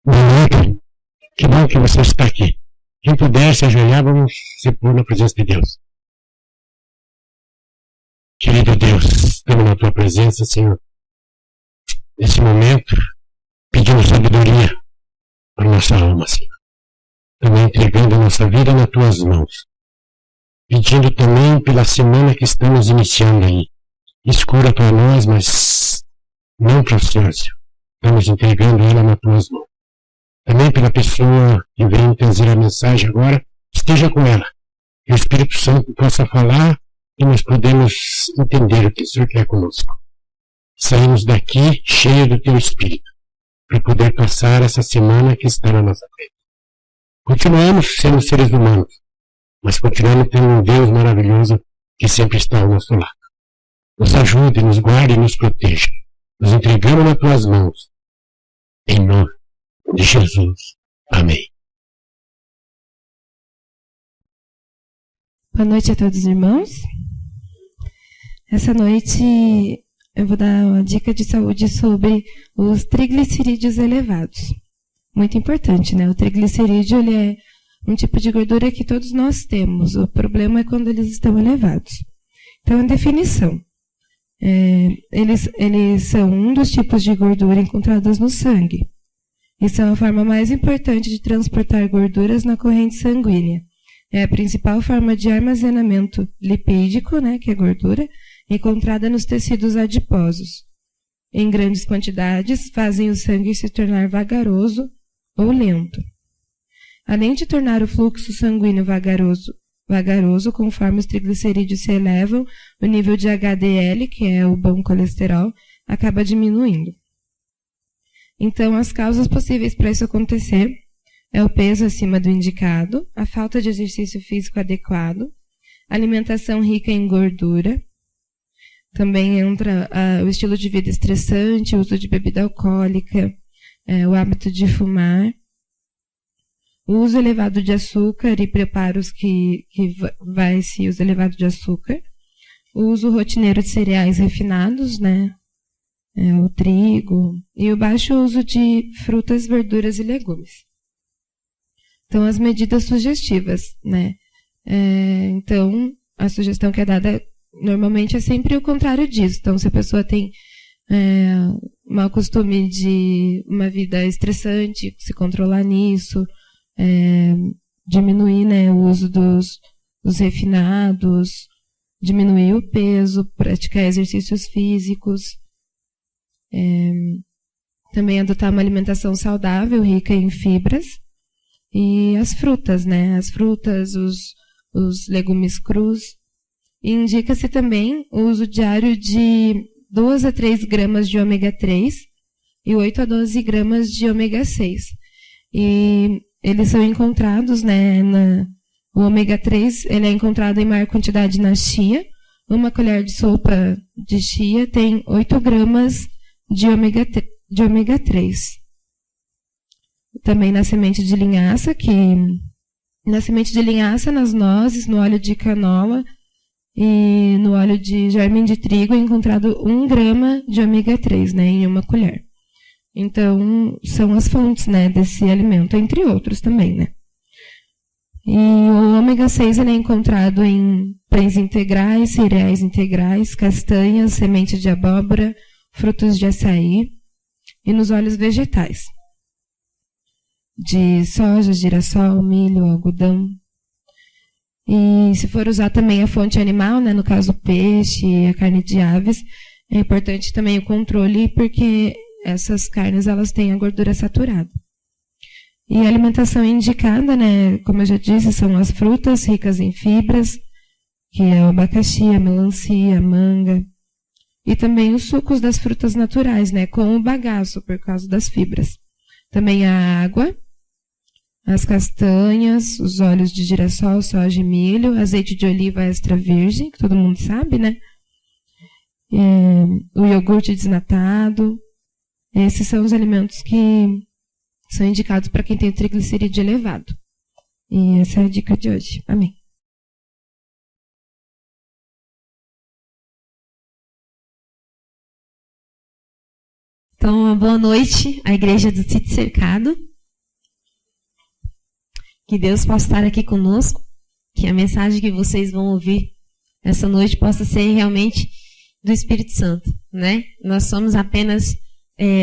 Boa noite. Que bom que você está aqui. Quem puder se ajoelhar, vamos se pôr na presença de Deus. Querido Deus, estamos na tua presença, Senhor. Nesse momento, pedimos sabedoria para nossa alma, Senhor. Também entregando a nossa vida nas tuas mãos. Pedindo também pela semana que estamos iniciando aí. Escura para nós, mas não para o Senhor, Senhor. Estamos entregando ela nas tuas mãos. Também pela pessoa que vem trazer a mensagem agora, esteja com ela. Que o Espírito Santo possa falar e nós podemos entender o que o Senhor quer conosco. Saímos daqui cheio do teu Espírito, para poder passar essa semana que está na nossa frente. Continuamos sendo seres humanos, mas continuamos tendo um Deus maravilhoso que sempre está ao nosso lado. Nos ajude, nos guarde e nos proteja. Nos entregamos nas tuas mãos. Em nome de Jesus. Amém. Boa noite a todos os irmãos. Essa noite eu vou dar uma dica de saúde sobre os triglicerídeos elevados. Muito importante, né? O triglicerídeo ele é um tipo de gordura que todos nós temos. O problema é quando eles estão elevados. Então, a definição. Eles são um dos tipos de gordura encontrados no sangue. E são a forma mais importante de transportar gorduras na corrente sanguínea. É a principal forma de armazenamento lipídico, né, que é gordura, encontrada nos tecidos adiposos. Em grandes quantidades, fazem o sangue se tornar vagaroso ou lento. Além de tornar o fluxo sanguíneo vagaroso, conforme os triglicerídeos se elevam, o nível de HDL, que é o bom colesterol, acaba diminuindo. Então, as causas possíveis para isso acontecer é o peso acima do indicado, a falta de exercício físico adequado, alimentação rica em gordura, também entra o estilo de vida estressante, o uso de bebida alcoólica, o hábito de fumar, o uso elevado de açúcar e preparos que vai se uso elevado de açúcar, o uso rotineiro de cereais refinados, né? O trigo, e o baixo uso de frutas, verduras e legumes. Então, as medidas sugestivas, né? Então, a sugestão que é dada normalmente é sempre o contrário disso. Então, se a pessoa tem mau costume de uma vida estressante, se controlar nisso, diminuir, né, o uso dos refinados, diminuir o peso, praticar exercícios físicos, também adotar uma alimentação saudável, rica em fibras, e as frutas, né? As frutas, os legumes crus. E indica-se também o uso diário de 2 a 3 gramas de ômega 3 e 8 a 12 gramas de ômega 6. E eles são encontrados, né? O ômega 3 ele é encontrado em maior quantidade na chia. Uma colher de sopa de chia tem 8 gramas de ômega 3. Também na semente de linhaça, nas nozes, no óleo de canola e no óleo de germe de trigo é encontrado 1 grama de ômega 3, né, em uma colher. Então, são as fontes, né, desse alimento, entre outros também, né. E o ômega 6 ele é encontrado em pães integrais, cereais integrais, castanhas, semente de abóbora, frutos de açaí e nos óleos vegetais, de soja, girassol, milho, algodão. E se for usar também a fonte animal, né, no caso o peixe e a carne de aves, é importante também o controle, porque essas carnes elas têm a gordura saturada. E a alimentação indicada, né, como eu já disse, são as frutas ricas em fibras, que é o abacaxi, a melancia, a manga, e também os sucos das frutas naturais, né, com o bagaço, por causa das fibras. Também a água, as castanhas, os óleos de girassol, soja e milho, azeite de oliva extra virgem, que todo mundo sabe, né? O iogurte desnatado. Esses são os alimentos que são indicados para quem tem triglicerídeo elevado. E essa é a dica de hoje. Amém. Então, boa noite à Igreja do Sítio Cercado. que Deus possa estar aqui conosco, que a mensagem que vocês vão ouvir essa noite possa ser realmente do Espírito Santo, né? Nós somos apenas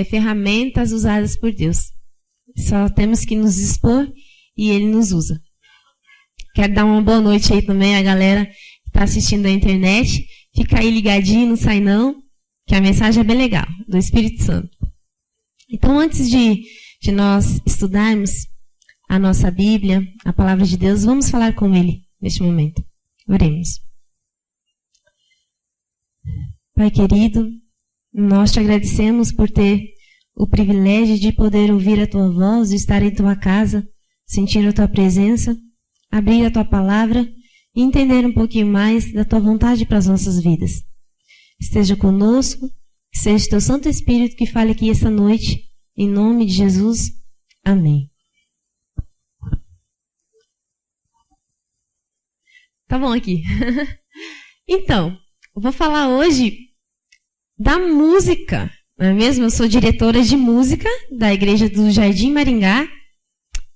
ferramentas usadas por Deus. Só temos que nos expor e Ele nos usa. Quero dar uma boa noite aí também à galera que está assistindo da internet. Fica aí ligadinho, não sai não, que a mensagem é bem legal, do Espírito Santo. Então, antes de nós estudarmos a nossa Bíblia, a Palavra de Deus, vamos falar com Ele neste momento. Oremos. Pai querido, nós te agradecemos por ter o privilégio de poder ouvir a Tua voz, de estar em Tua casa, sentir a Tua presença, abrir a Tua Palavra e entender um pouquinho mais da Tua vontade para as nossas vidas. Esteja conosco, que seja o Teu Santo Espírito que fale aqui essa noite, em nome de Jesus. Amém. Tá bom aqui. Então, eu vou falar hoje da música, não é mesmo? Eu sou diretora de música da Igreja do Jardim Maringá.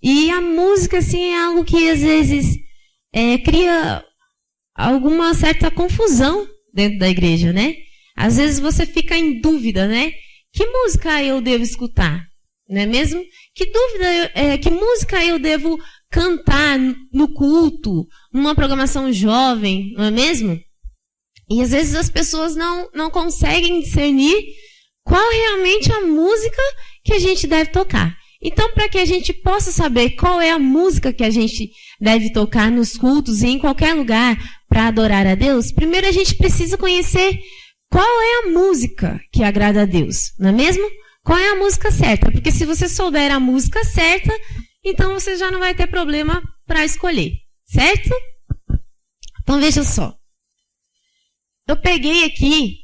E a música, assim, é algo que às vezes cria alguma certa confusão dentro da igreja, né? Às vezes você fica em dúvida, né? Que música eu devo escutar? Não é mesmo? Que música eu devo cantar no culto, numa programação jovem, não é mesmo? E às vezes as pessoas não conseguem discernir qual realmente a música que a gente deve tocar. Então, para que a gente possa saber qual é a música que a gente deve tocar nos cultos e em qualquer lugar para adorar a Deus, primeiro a gente precisa conhecer qual é a música que agrada a Deus, não é mesmo? Qual é a música certa? Porque se você souber a música certa, então você já não vai ter problema para escolher, certo? Então, veja só. Eu peguei aqui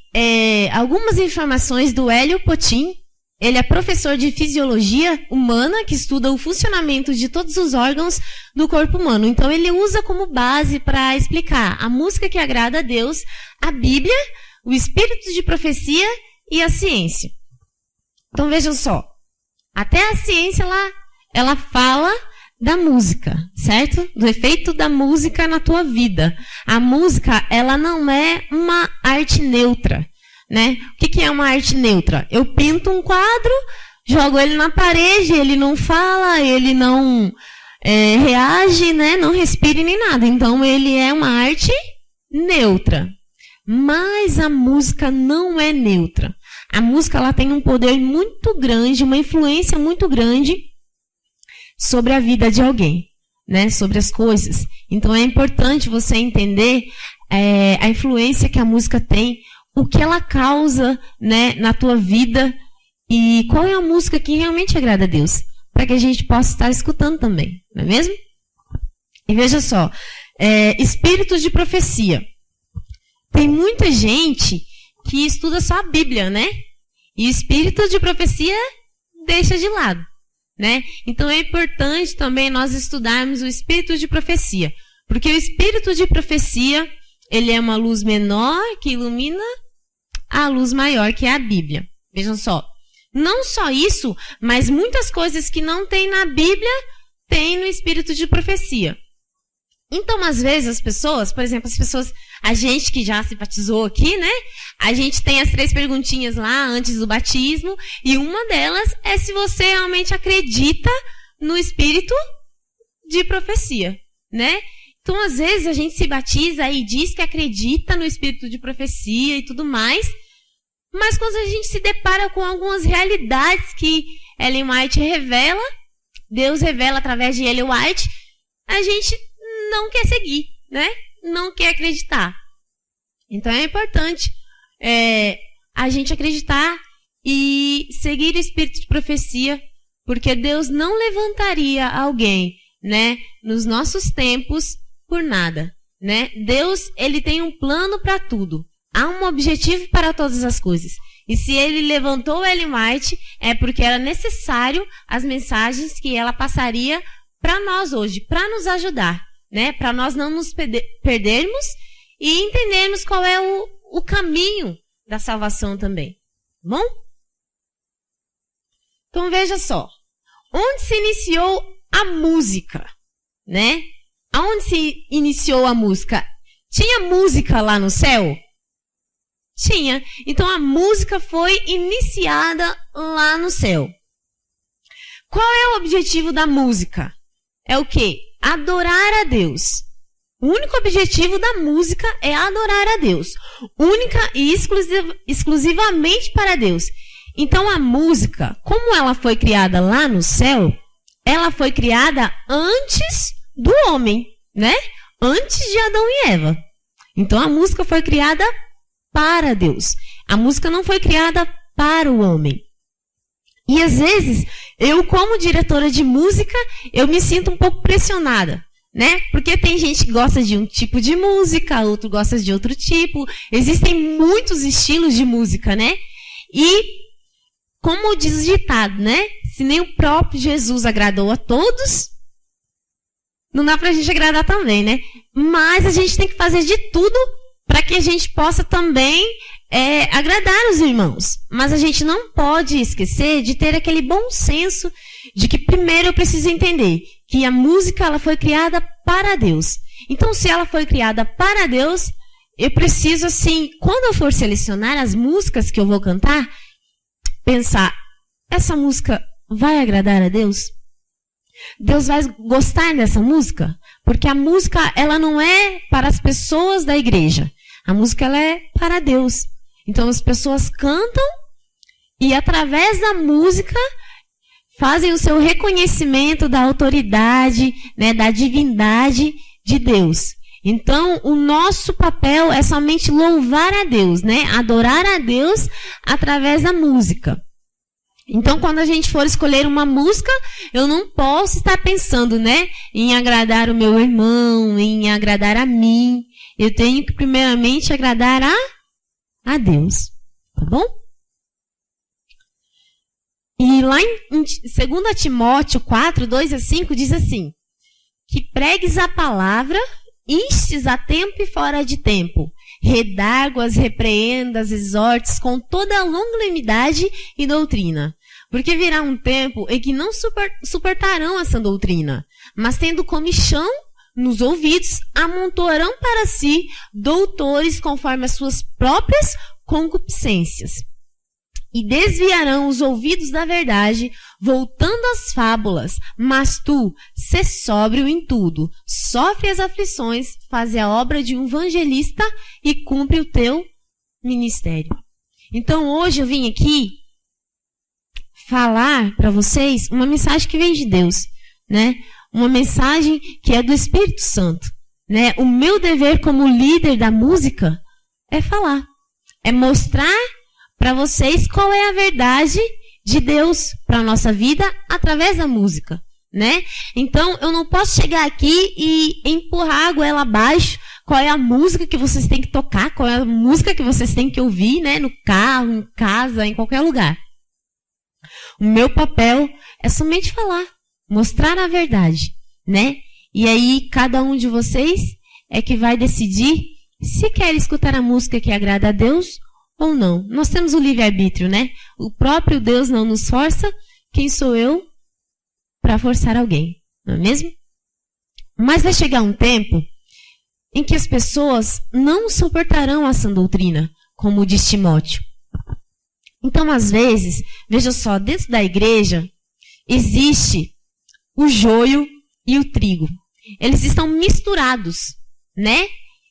algumas informações do Hélio Potin. Ele é professor de fisiologia humana, que estuda o funcionamento de todos os órgãos do corpo humano. Então, ele usa como base para explicar a música que agrada a Deus, a Bíblia, o espírito de profecia e a ciência. Então, vejam só. Até a ciência, ela fala da música, certo? Do efeito da música na tua vida. A música, ela não é uma arte neutra. Né? O que é uma arte neutra? Eu pinto um quadro, jogo ele na parede, ele não fala, ele não reage, né? Não respira nem nada. Então, ele é uma arte neutra. Mas a música não é neutra. A música ela tem um poder muito grande, uma influência muito grande sobre a vida de alguém, né? Sobre as coisas. Então, é importante você entender a influência que a música tem, o que ela causa, né, na tua vida e qual é a música que realmente agrada a Deus, para que a gente possa estar escutando também, não é mesmo? E veja só, espíritos de profecia. Tem muita gente que estuda só a Bíblia, né? E espíritos de profecia deixa de lado, né? Então é importante também nós estudarmos o espírito de profecia, porque o espírito de profecia, ele é uma luz menor que ilumina a luz maior, que é a Bíblia. Vejam só. Não só isso, mas muitas coisas que não tem na Bíblia, tem no espírito de profecia. Então, às vezes, as pessoas, por exemplo, a gente que já se batizou aqui, né? A gente tem as 3 perguntinhas lá antes do batismo, e uma delas é se você realmente acredita no espírito de profecia, né? Então, às vezes, a gente se batiza e diz que acredita no espírito de profecia e tudo mais, mas quando a gente se depara com algumas realidades que Ellen White revela, Deus revela através de Ellen White, a gente não quer seguir, né? Não quer acreditar. Então, é importante a gente acreditar e seguir o espírito de profecia, porque Deus não levantaria alguém, né, nos nossos tempos, por nada, né? Deus, ele tem um plano para tudo. Há um objetivo para todas as coisas. E se ele levantou Ellen White, é porque era necessário as mensagens que ela passaria para nós hoje, para nos ajudar, né? Para nós não nos perdermos e entendermos qual é o caminho da salvação também. Bom? Então veja só. Onde se iniciou a música? né? Aonde se iniciou a música? Tinha música lá no céu? Tinha. Então a música foi iniciada lá no céu. Qual é o objetivo da música? É o quê? Adorar a Deus. O único objetivo da música é adorar a Deus. Única e exclusivamente para Deus. Então a música, como ela foi criada lá no céu, ela foi criada antes do homem, né? Antes de Adão e Eva. Então a música foi criada para Deus. A música não foi criada para o homem. E às vezes, eu como diretora de música, eu me sinto um pouco pressionada, né? Porque tem gente que gosta de um tipo de música, outro gosta de outro tipo. Existem muitos estilos de música, né? E, como diz o ditado, né? Se nem o próprio Jesus agradou a todos, não dá pra gente agradar também, né? Mas a gente tem que fazer de tudo para que a gente possa também agradar os irmãos. Mas a gente não pode esquecer de ter aquele bom senso de que primeiro eu preciso entender que a música ela foi criada para Deus. Então, se ela foi criada para Deus, eu preciso, assim, quando eu for selecionar as músicas que eu vou cantar, pensar, essa música vai agradar a Deus? Deus vai gostar dessa música? Porque a música, ela não é para as pessoas da igreja. A música, ela é para Deus. Então, as pessoas cantam e, através da música, fazem o seu reconhecimento da autoridade, né, da divindade de Deus. Então, o nosso papel é somente louvar a Deus, né? Adorar a Deus através da música. Então, quando a gente for escolher uma música, eu não posso estar pensando, né, em agradar o meu irmão, em agradar a mim. Eu tenho que, primeiramente, agradar a Deus. Tá bom? E lá em 2 Timóteo 4, 2-5, diz assim, que pregues a palavra, instes a tempo e fora de tempo, redarguas, repreendas, exortes com toda a longanimidade e doutrina. Porque virá um tempo em que não suportarão essa doutrina, mas tendo comichão nos ouvidos, amontoarão para si doutores conforme as suas próprias concupiscências. E desviarão os ouvidos da verdade, voltando às fábulas. Mas tu, sê sóbrio em tudo, sofre as aflições, faze a obra de um evangelista e cumpre o teu ministério. Então hoje eu vim aqui falar para vocês uma mensagem que vem de Deus, né? Uma mensagem que é do Espírito Santo, né? O meu dever como líder da música é falar, é mostrar para vocês qual é a verdade de Deus para a nossa vida através da música, né? Então, eu não posso chegar aqui e empurrar a goela abaixo qual é a música que vocês têm que tocar, qual é a música que vocês têm que ouvir, né? No carro, em casa, em qualquer lugar. O meu papel é somente falar, mostrar a verdade, né? E aí, cada um de vocês é que vai decidir se quer escutar a música que agrada a Deus ou não. Nós temos o livre-arbítrio, né? O próprio Deus não nos força. Quem sou eu para forçar alguém? Não é mesmo? Mas vai chegar um tempo em que as pessoas não suportarão a sã doutrina, como diz Timóteo. Então, às vezes, veja só, dentro da igreja existe o joio e o trigo. Eles estão misturados, né?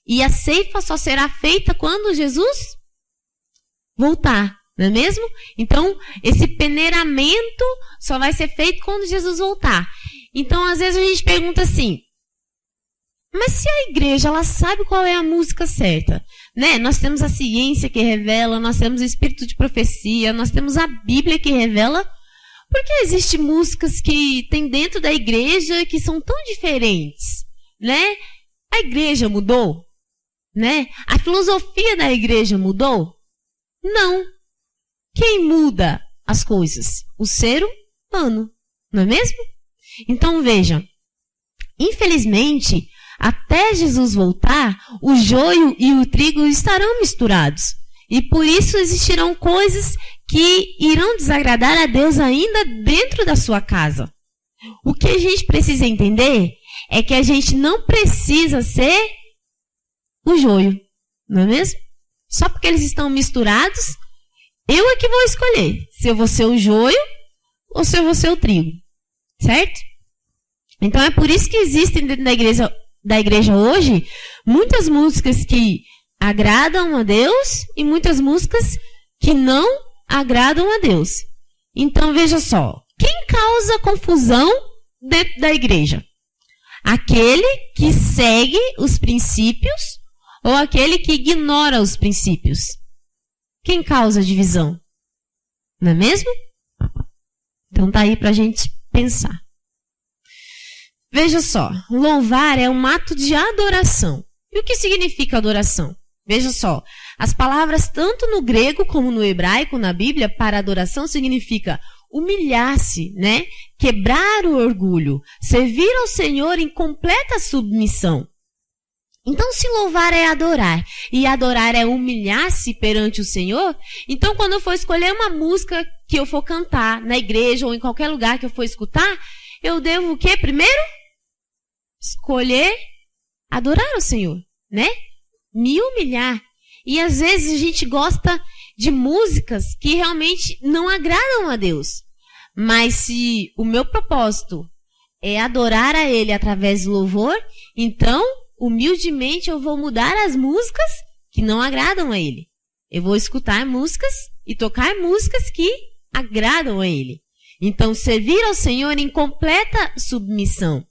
E a ceifa só será feita quando Jesus voltar, não é mesmo? Então, esse peneiramento só vai ser feito quando Jesus voltar. Então, às vezes a gente pergunta assim, mas se a igreja, ela sabe qual é a música certa, né? Nós temos a ciência que revela, nós temos o espírito de profecia, nós temos a Bíblia que revela. Por que existem músicas que tem dentro da igreja que são tão diferentes, né? A igreja mudou, né? A filosofia da igreja mudou? Não. Quem muda as coisas? O ser humano, não é mesmo? Então, veja, infelizmente, até Jesus voltar, o joio e o trigo estarão misturados. E por isso existirão coisas que irão desagradar a Deus ainda dentro da sua casa. O que a gente precisa entender é que a gente não precisa ser o joio, não é mesmo? Só porque eles estão misturados, eu é que vou escolher se eu vou ser o joio ou se eu vou ser o trigo, certo? Então é por isso que existem dentro da igreja hoje muitas músicas que agradam a Deus e muitas músicas que não agradam a Deus. Então veja só, quem causa confusão dentro da igreja? Aquele que segue os princípios ou aquele que ignora os princípios? Quem causa divisão? Não é mesmo? Então tá aí pra gente pensar. Veja só, louvar é um ato de adoração. E o que significa adoração? Veja só, as palavras tanto no grego como no hebraico, na Bíblia, para adoração significa humilhar-se, né? Quebrar o orgulho, servir ao Senhor em completa submissão. Então, se louvar é adorar, e adorar é humilhar-se perante o Senhor, então quando eu for escolher uma música que eu for cantar na igreja ou em qualquer lugar que eu for escutar, eu devo o quê? Primeiro, escolher adorar o Senhor, né? Me humilhar. E às vezes a gente gosta de músicas que realmente não agradam a Deus. Mas se o meu propósito é adorar a Ele através do louvor, então, humildemente, eu vou mudar as músicas que não agradam a Ele. Eu vou escutar músicas e tocar músicas que agradam a Ele. Então, servir ao Senhor em completa submissão.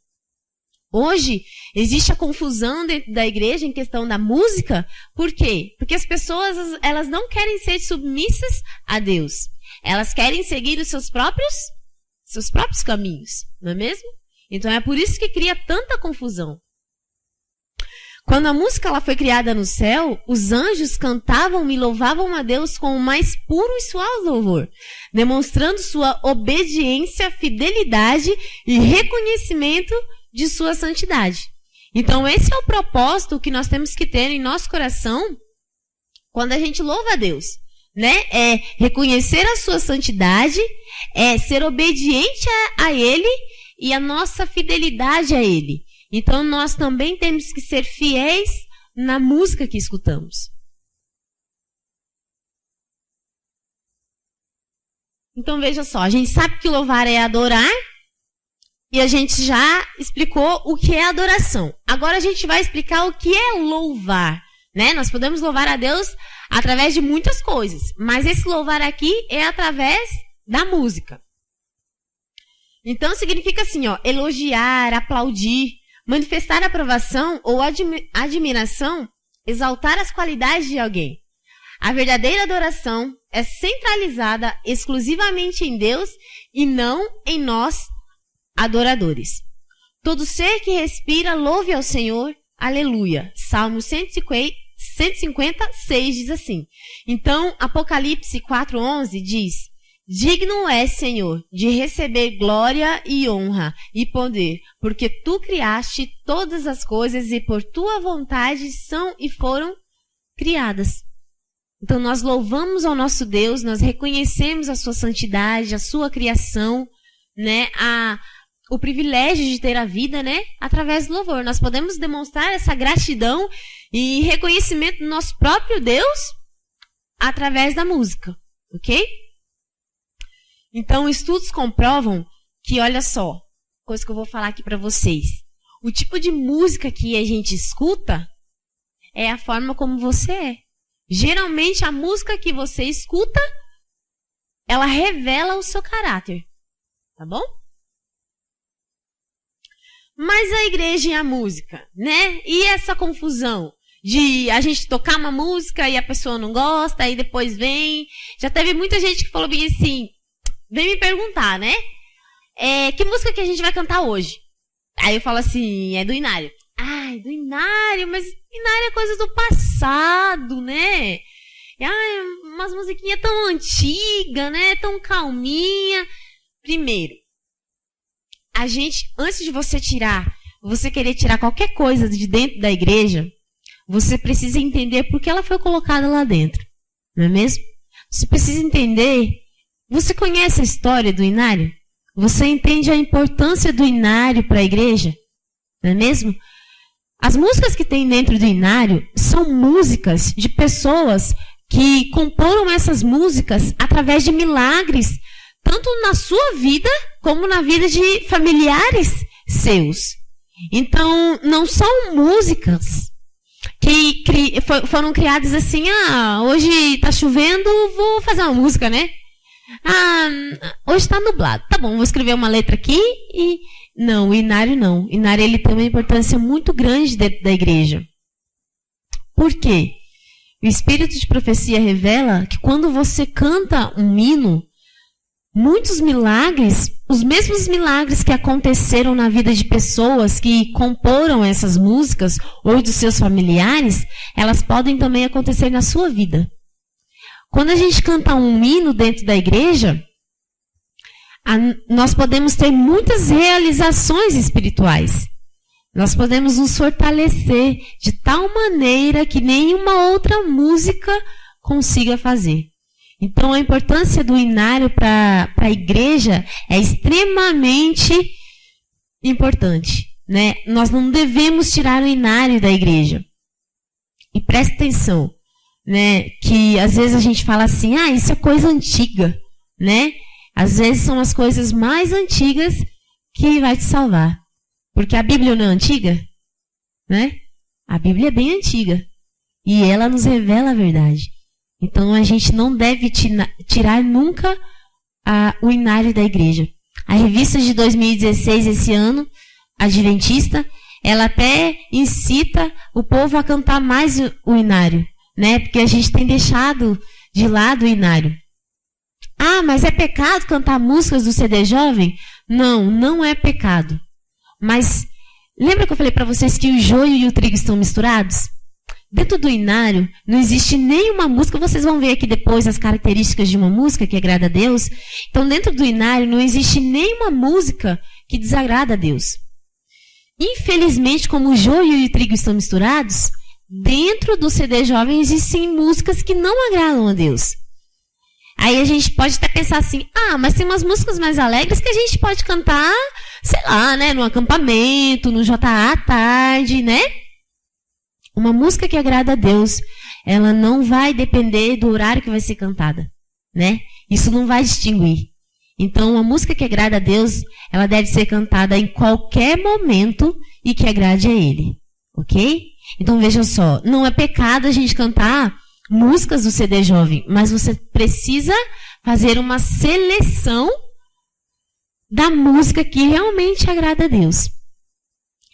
Hoje, existe a confusão dentro da igreja em questão da música. Por quê? Porque as pessoas, elas não querem ser submissas a Deus. Elas querem seguir os seus próprios caminhos, não é mesmo? Então, é por isso que cria tanta confusão. Quando a música ela foi criada no céu, os anjos cantavam e louvavam a Deus com o mais puro e suave louvor, demonstrando sua obediência, fidelidade e reconhecimento de sua santidade. Então, esse é o propósito que nós temos que ter em nosso coração quando a gente louva a Deus, né? É reconhecer a sua santidade, é ser obediente a Ele e a nossa fidelidade a Ele. Então, nós também temos que ser fiéis na música que escutamos. Então, veja só, a gente sabe que louvar é adorar, e a gente já explicou o que é adoração. Agora a gente vai explicar o que é louvar, né? Nós podemos louvar a Deus através de muitas coisas, mas esse louvar aqui é através da música. Então significa assim, ó, elogiar, aplaudir, manifestar aprovação ou admiração, exaltar as qualidades de alguém. A verdadeira adoração é centralizada exclusivamente em Deus e não em nós, adoradores. Todo ser que respira, louve ao Senhor, aleluia. Salmo 156 diz assim. Então, Apocalipse 4:11 diz, digno és, Senhor, de receber glória e honra e poder, porque tu criaste todas as coisas e por tua vontade são e foram criadas. Então, nós louvamos ao nosso Deus, nós reconhecemos a sua santidade, a sua criação, né, o privilégio de ter a vida, né, através do louvor. Nós podemos demonstrar essa gratidão e reconhecimento do nosso próprio Deus através da música, ok? Então, estudos comprovam que, olha só, coisa que eu vou falar aqui para vocês. O tipo de música que a gente escuta é a forma como você é. Geralmente, a música que você escuta, ela revela o seu caráter, tá bom? Mas a igreja e a música, né? E essa confusão de a gente tocar uma música e a pessoa não gosta, aí depois vem. Já teve muita gente que falou bem assim, vem me perguntar, né? Que música que a gente vai cantar hoje? Aí eu falo assim, é do Inário. Ai, do Inário, mas Inário é coisa do passado, né? Ai, umas musiquinhas tão antigas, né? Tão calminha. Primeiro, a gente, antes de você querer tirar qualquer coisa de dentro da igreja, você precisa entender por que ela foi colocada lá dentro, não é mesmo? Você precisa entender, você conhece a história do Inário? Você entende a importância do Inário para a igreja? não é mesmo? As músicas que tem dentro do inário são músicas de pessoas que comporam essas músicas através de milagres, tanto na sua vida como na vida de familiares seus. Então, não são músicas que foram criadas assim, hoje está chovendo, vou fazer uma música, né? Hoje está nublado, tá bom, vou escrever uma letra aqui e... Não, o inário não. O inário ele tem uma importância muito grande dentro da igreja. Por quê? O Espírito de Profecia revela que quando você canta um hino, muitos milagres, os mesmos milagres que aconteceram na vida de pessoas que comporam essas músicas ou dos seus familiares, elas podem também acontecer na sua vida. Quando a gente canta um hino dentro da igreja, nós podemos ter muitas realizações espirituais. Nós podemos nos fortalecer de tal maneira que nenhuma outra música consiga fazer. Então, a importância do inário para a igreja é extremamente importante, né? Nós não devemos tirar o inário da igreja. E preste atenção, né? Que às vezes a gente fala assim, isso é coisa antiga, né? Às vezes são as coisas mais antigas que vai te salvar. Porque a Bíblia não é antiga, né? A Bíblia é bem antiga. E ela nos revela a verdade. Então a gente não deve tirar nunca o inário da igreja. A revista de 2016, esse ano, Adventista, ela até incita o povo a cantar mais o inário, né? Porque a gente tem deixado de lado o inário. Mas é pecado cantar músicas do CD Jovem? Não, não é pecado. Mas lembra que eu falei para vocês que o joio e o trigo estão misturados? Dentro do inário não existe nenhuma música, vocês vão ver aqui depois as características de uma música que agrada a Deus. Então dentro do inário não existe nenhuma música que desagrada a Deus. Infelizmente, como o joio e o trigo estão misturados, dentro do CD Jovem existem músicas que não agradam a Deus. Aí a gente pode até pensar assim, mas tem umas músicas mais alegres que a gente pode cantar, sei lá, né, no acampamento, no JA à tarde, né? Uma música que agrada a Deus, ela não vai depender do horário que vai ser cantada, né? Isso não vai distinguir. Então, uma música que agrada a Deus, ela deve ser cantada em qualquer momento e que agrade a Ele, ok? Então, veja só, não é pecado a gente cantar músicas do CD Jovem, mas você precisa fazer uma seleção da música que realmente agrada a Deus.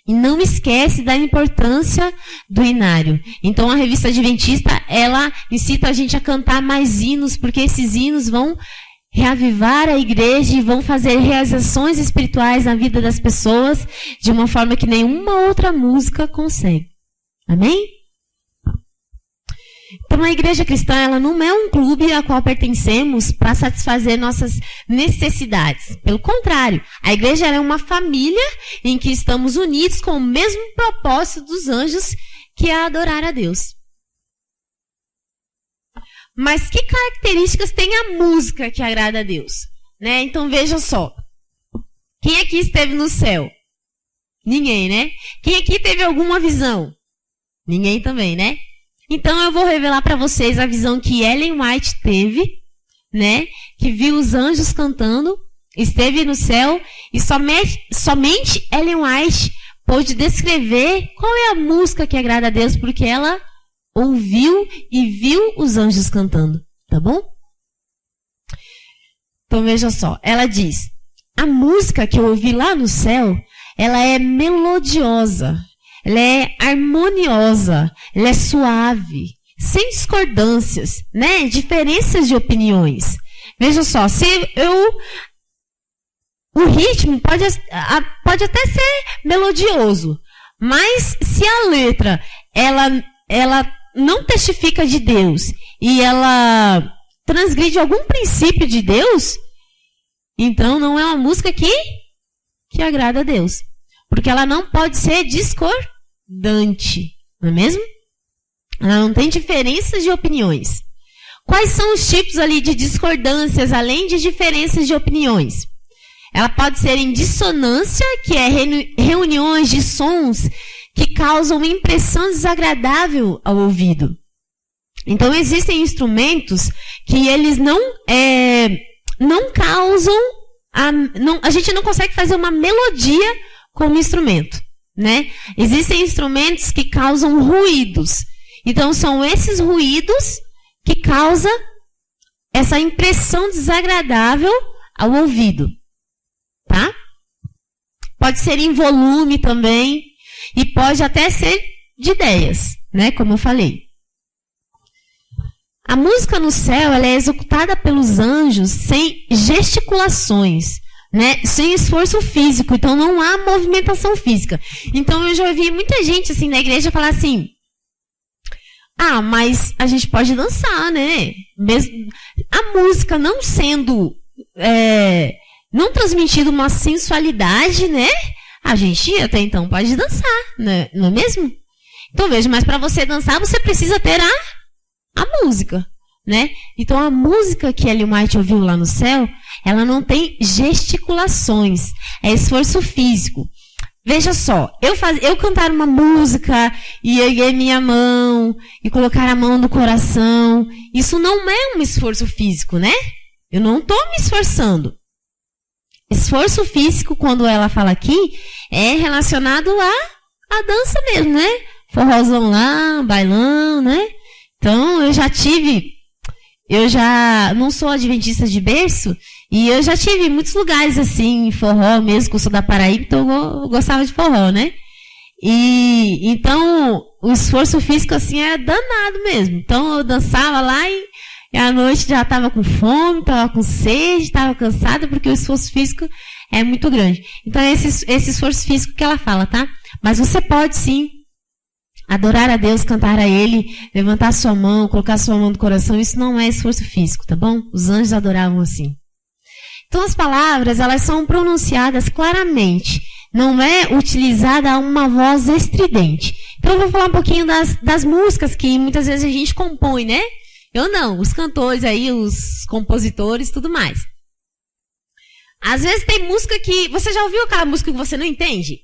E não esquece da importância do inário. Então, a revista Adventista, ela incita a gente a cantar mais hinos, porque esses hinos vão reavivar a igreja e vão fazer realizações espirituais na vida das pessoas de uma forma que nenhuma outra música consegue. Amém? Então, a igreja cristã, ela não é um clube a qual pertencemos para satisfazer nossas necessidades. Pelo contrário, a igreja é uma família em que estamos unidos com o mesmo propósito dos anjos, que é adorar a Deus. Mas que características tem a música que agrada a Deus? Né? Então, veja só. Quem aqui esteve no céu? Ninguém, né? Quem aqui teve alguma visão? Ninguém também, né? Então, eu vou revelar para vocês a visão que Ellen White teve, né? Que viu os anjos cantando, esteve no céu, e somente Ellen White pôde descrever qual é a música que agrada a Deus, porque ela ouviu e viu os anjos cantando, tá bom? Então, veja só, ela diz, a música que eu ouvi lá no céu, ela é melodiosa, ela é harmoniosa, ela é suave, sem discordâncias, né? Diferenças de opiniões. Veja só, o ritmo pode até ser melodioso, mas se a letra ela não testifica de Deus e ela transgride algum princípio de Deus, então não é uma música que agrada a Deus. Porque ela não pode ser discordante, não é mesmo? Ela não tem diferenças de opiniões. Quais são os tipos ali de discordâncias, além de diferenças de opiniões? Ela pode ser em dissonância, que é reuniões de sons que causam uma impressão desagradável ao ouvido. Então, existem instrumentos que eles não causam... a gente não consegue fazer uma melodia como instrumento, né? Existem instrumentos que causam ruídos. Então, são esses ruídos que causam essa impressão desagradável ao ouvido, tá? Pode ser em volume também, e pode até ser de ideias, né? Como eu falei. A música no céu, ela é executada pelos anjos sem gesticulações, né? Sem esforço físico, então não há movimentação física. Então eu já ouvi muita gente assim na igreja falar assim: ah, mas a gente pode dançar, né? Mesmo a música não sendo, não transmitindo uma sensualidade, né? A gente até então pode dançar, né? Não é mesmo? Então veja, mas para você dançar você precisa ter a música, né? Então a música que Ellen White ouviu lá no céu, ela não tem gesticulações, é esforço físico. Veja só, eu cantar uma música e erguer minha mão e colocar a mão no coração, isso não é um esforço físico, né? Eu não estou me esforçando. Esforço físico, quando ela fala aqui, é relacionado à dança mesmo, né? Forrozão lá, bailão, né? Então, eu já não sou adventista de berço, e eu já tive muitos lugares assim, forró mesmo, que eu sou da Paraíba, então eu gostava de forró, né? E então, o esforço físico assim é danado mesmo. Então, eu dançava lá e à noite já estava com fome, estava com sede, estava cansada, porque o esforço físico é muito grande. Então, é esse esforço físico que ela fala, tá? Mas você pode sim adorar a Deus, cantar a Ele, levantar sua mão, colocar sua mão no coração, isso não é esforço físico, tá bom? Os anjos adoravam assim. Então, as palavras, elas são pronunciadas claramente. Não é utilizada uma voz estridente. Então, eu vou falar um pouquinho das músicas que muitas vezes a gente compõe, né? Eu não, os cantores aí, os compositores, tudo mais. Às vezes tem música que... Você já ouviu aquela música que você não entende?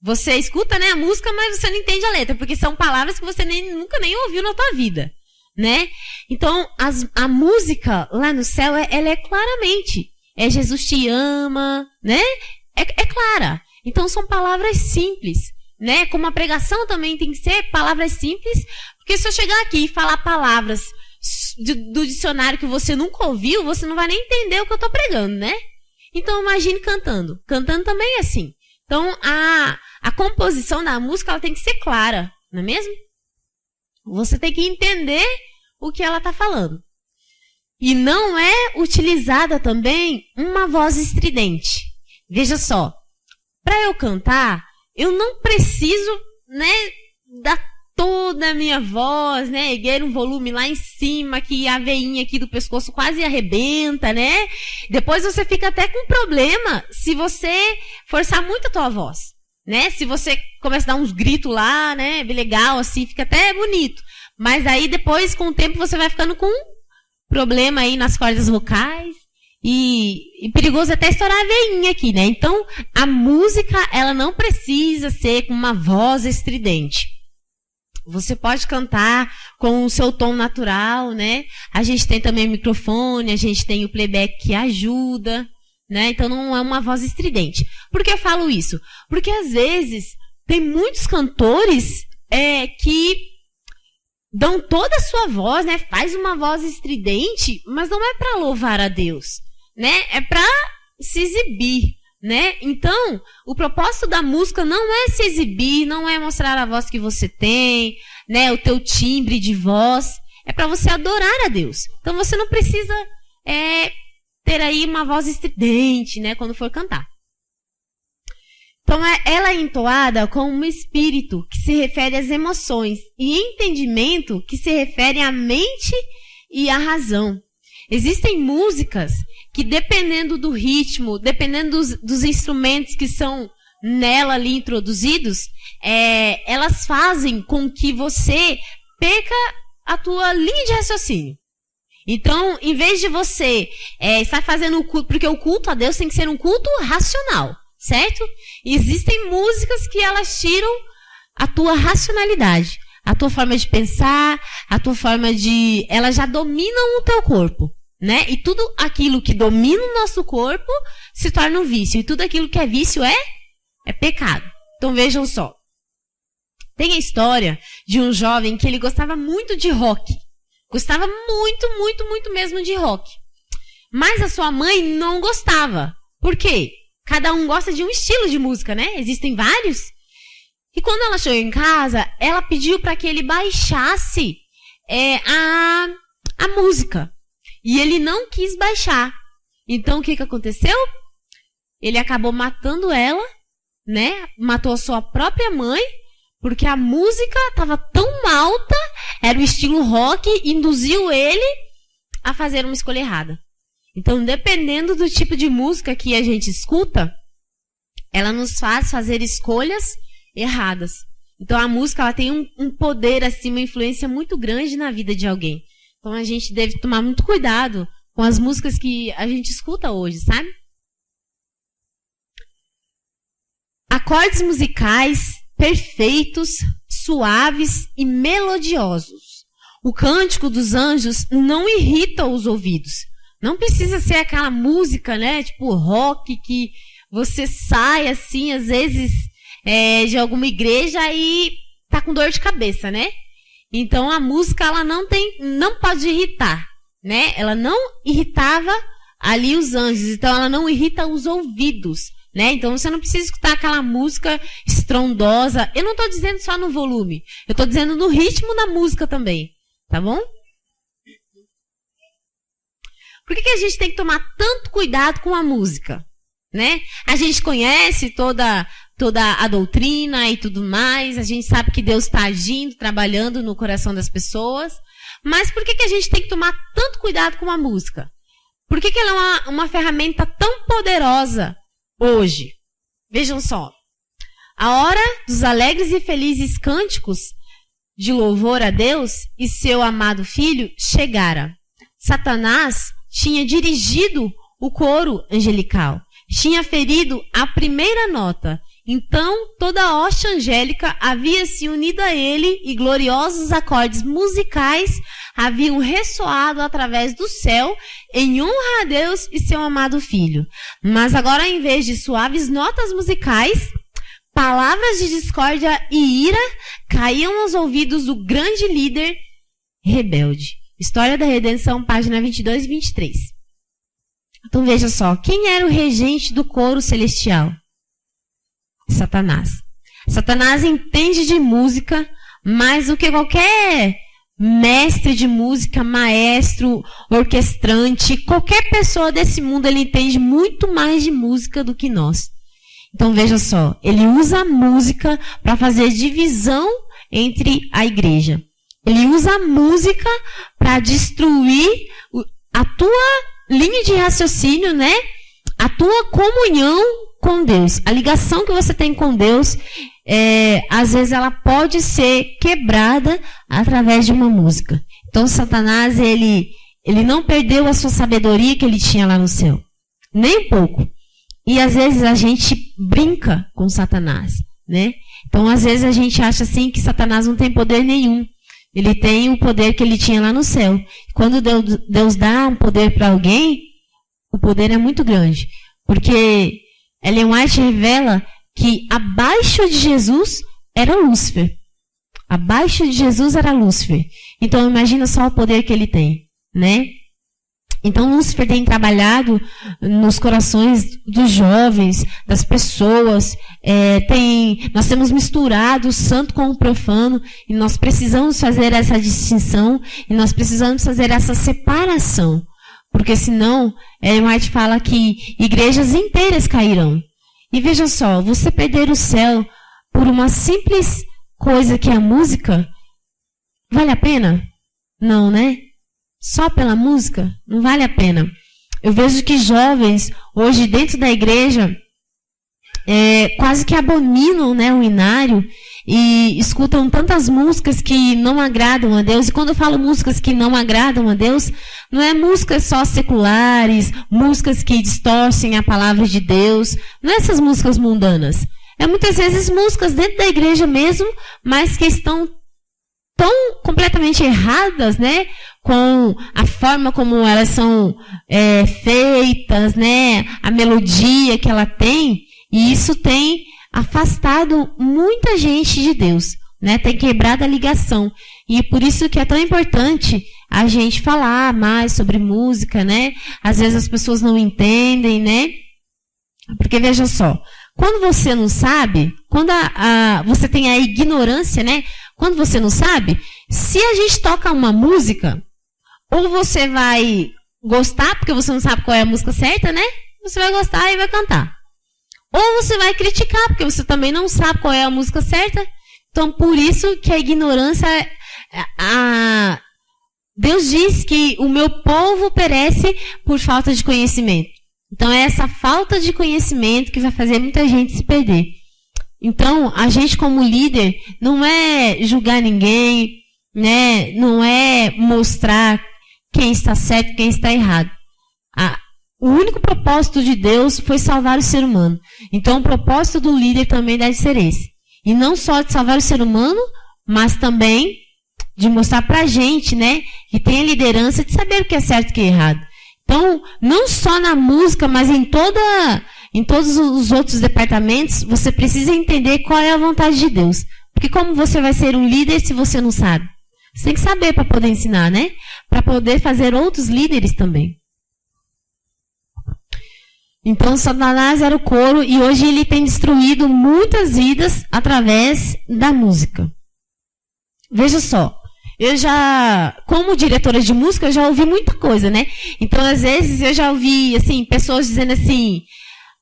Você escuta, né, a música, mas você não entende a letra, porque são palavras que você nunca nem ouviu na tua vida, né? Então, a música lá no céu, ela é claramente, Jesus te ama, né? É clara. Então, são palavras simples, né? Como a pregação também tem que ser palavras simples, porque se eu chegar aqui e falar palavras do dicionário que você nunca ouviu, você não vai nem entender o que eu estou pregando, né? Então, imagine cantando. Cantando também é assim. Então, a composição da música ela tem que ser clara, não é mesmo? Você tem que entender o que ela está falando. E não é utilizada também uma voz estridente. Veja só, para eu cantar, eu não preciso, né, dar toda a minha voz, né, erguer um volume lá em cima, que a veinha aqui do pescoço quase arrebenta, né? Depois você fica até com problema se você forçar muito a tua voz, né? Se você começa a dar uns gritos lá, né, bem legal, assim, fica até bonito. Mas aí depois, com o tempo, você vai ficando com problema aí nas cordas vocais e perigoso até estourar a veinha aqui, né? Então, a música, ela não precisa ser com uma voz estridente. Você pode cantar com o seu tom natural, né? A gente tem também o microfone, a gente tem o playback que ajuda, né? Então não é uma voz estridente. Por que eu falo isso? Porque às vezes tem muitos cantores que dão toda a sua voz, né? Faz uma voz estridente, mas não é para louvar a Deus, né? É para se exibir, né? Então, o propósito da música não é se exibir, não é mostrar a voz que você tem, né? O teu timbre de voz, é para você adorar a Deus. Então, você não precisa ter aí uma voz estridente, né? Quando for cantar. Então, ela é entoada com um espírito que se refere às emoções e entendimento que se refere à mente e à razão. Existem músicas que, dependendo do ritmo, dependendo dos instrumentos que são nela ali introduzidos, elas fazem com que você perca a tua linha de raciocínio. Então, em vez de você estar fazendo o culto, porque o culto a Deus tem que ser um culto racional, certo? E existem músicas que elas tiram a tua racionalidade, a tua forma de pensar, a tua forma de... Elas já dominam o teu corpo, né? E tudo aquilo que domina o nosso corpo se torna um vício. E tudo aquilo que é vício é pecado. Então vejam só. Tem a história de um jovem que ele gostava muito de rock. Gostava muito, muito, muito mesmo de rock. Mas a sua mãe não gostava. Por quê? Cada um gosta de um estilo de música, né? Existem vários. E quando ela chegou em casa, ela pediu para que ele baixasse a música. E ele não quis baixar. Então, o que aconteceu? Ele acabou matando ela, né? Matou a sua própria mãe, porque a música estava tão alta, era o estilo rock, induziu ele a fazer uma escolha errada. Então, dependendo do tipo de música que a gente escuta, ela nos faz fazer escolhas erradas. Então, a música ela tem um poder, assim, uma influência muito grande na vida de alguém. Então, a gente deve tomar muito cuidado com as músicas que a gente escuta hoje, sabe? Acordes musicais perfeitos, suaves e melodiosos. O cântico dos anjos não irrita os ouvidos. Não precisa ser aquela música, né, tipo rock, que você sai assim, às vezes, de alguma igreja e tá com dor de cabeça, né? Então a música ela não pode irritar, né? Ela não irritava ali os anjos, então ela não irrita os ouvidos, né? Então você não precisa escutar aquela música estrondosa. Eu não estou dizendo só no volume, eu estou dizendo no ritmo da música também, tá bom? Por que a gente tem que tomar tanto cuidado com a música, né? A gente conhece toda a doutrina e tudo mais, a gente sabe que Deus está agindo, trabalhando no coração das pessoas, mas por que a gente tem que tomar tanto cuidado com a música? Por que ela é uma ferramenta tão poderosa hoje? Vejam só, a hora dos alegres e felizes cânticos de louvor a Deus e seu amado Filho chegara. Satanás tinha dirigido o coro angelical, tinha ferido a primeira nota. Então, toda a hoste angélica havia se unido a ele e gloriosos acordes musicais haviam ressoado através do céu em honra a Deus e seu amado Filho. Mas agora, em vez de suaves notas musicais, palavras de discórdia e ira caíam aos ouvidos do grande líder rebelde. História da Redenção, página 22 e 23. Então, veja só, quem era o regente do coro celestial? Satanás. Satanás entende de música mais do que qualquer mestre de música, maestro, orquestrante, qualquer pessoa desse mundo, ele entende muito mais de música do que nós. Então veja só, ele usa a música para fazer divisão entre a igreja. Ele usa a música para destruir a tua linha de raciocínio, né? A tua comunhão com Deus, a ligação que você tem com Deus, às vezes ela pode ser quebrada através de uma música. Então Satanás, ele não perdeu a sua sabedoria que ele tinha lá no céu, nem um pouco. E às vezes a gente brinca com Satanás, né? Então às vezes a gente acha assim que Satanás não tem poder nenhum. Ele tem o poder que ele tinha lá no céu. Quando Deus dá um poder para alguém, o poder é muito grande, porque Ellen White revela que abaixo de Jesus era Lúcifer. Abaixo de Jesus era Lúcifer. Então imagina só o poder que ele tem, né? Então Lúcifer tem trabalhado nos corações dos jovens, das pessoas. Nós temos misturado o santo com o profano e nós precisamos fazer essa distinção e nós precisamos fazer essa separação. Porque senão, Ellen White fala que igrejas inteiras cairão. E veja só, você perder o céu por uma simples coisa que é a música, vale a pena? Não, né? Só pela música? Não vale a pena. Eu vejo que jovens, hoje dentro da igreja, quase que abominam, né, o inário. e escutam tantas músicas que não agradam a Deus. E quando eu falo músicas que não agradam a Deus, não é músicas só seculares, músicas que distorcem a palavra de Deus, não é essas músicas mundanas. É muitas vezes músicas dentro da igreja mesmo, mas que estão tão completamente erradas, né? Com a forma como elas são feitas, né? A melodia que ela tem. E isso tem afastado muita gente de Deus, né? Tem quebrado a ligação. E por isso que é tão importante a gente falar mais sobre música, né? Às vezes as pessoas não entendem, né? Porque veja só, quando você não sabe, quando você tem a ignorância, né? Quando você não sabe, se a gente toca uma música, ou você vai gostar, porque você não sabe qual é a música certa, né? Você vai gostar e vai cantar. Ou você vai criticar, porque você também não sabe qual é a música certa. Então, por isso que a ignorância... Deus diz que o meu povo perece por falta de conhecimento. Então, é essa falta de conhecimento que vai fazer muita gente se perder. Então, a gente como líder não é julgar ninguém, né? Não é mostrar quem está certo e quem está errado. O único propósito de Deus foi salvar o ser humano. Então, o propósito do líder também deve ser esse. E não só de salvar o ser humano, mas também de mostrar pra gente, né? Que tem a liderança de saber o que é certo e o que é errado. Então, não só na música, mas em todos os outros departamentos, você precisa entender qual é a vontade de Deus. Porque como você vai ser um líder se você não sabe? Você tem que saber para poder ensinar, né? Para poder fazer outros líderes também. Então, Satanás era o coro e hoje ele tem destruído muitas vidas através da música. Veja só, eu já, como diretora de música, eu já ouvi muita coisa, né? Então, às vezes, eu já ouvi, assim, pessoas dizendo assim,